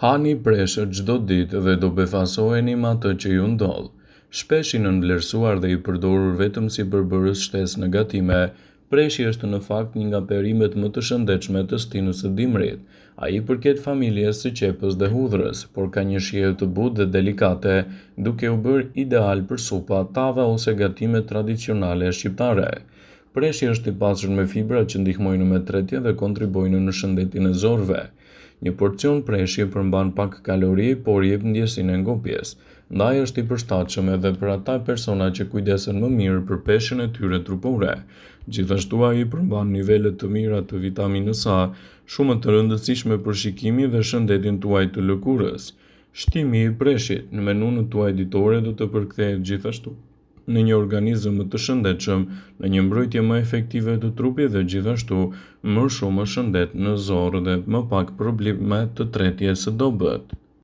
Hani preshët çdo ditë dhe do befasoheni me atë që ju ndodh. Shpesh i nënvlerësuar dhe i përdorur vetëm si përbërës shtesë negatime, preshi është në fakt një nga perimet më të shëndetshme të stinës së dimrit. Ai i përket familjes së qepës dhe hudhrës, por ka një shijo të butë dhe delikate, duke u bërë ideal për supa, tava ose gatimet tradicionale shqiptare. Preshi është i pasur me fibra që ndihmojnë me tretjen dhe kontribuojnë në shëndetin e zorëve. Një porcion preshi përmban pak kalori, por jep ndjesinë e ngopjes. Ndaj është i përshtatshëm edhe për ata persona që kujdesen më mirë për peshën e tyre trupore. Gjithashtu ai përmban nivele të mira të vitaminës A, shumë të rëndësishme për shikimin dhe shëndetin tuaj të lëkurës. Shtimi i preshit në menun tuaj ditore do të përkthehet gjithashtu në një organizëm më të shëndetshëm, në një mbrojtje më efektive të trupit dhe gjithashtu më shumë shëndet në zorë dhe më pak probleme të tretjes së dobët.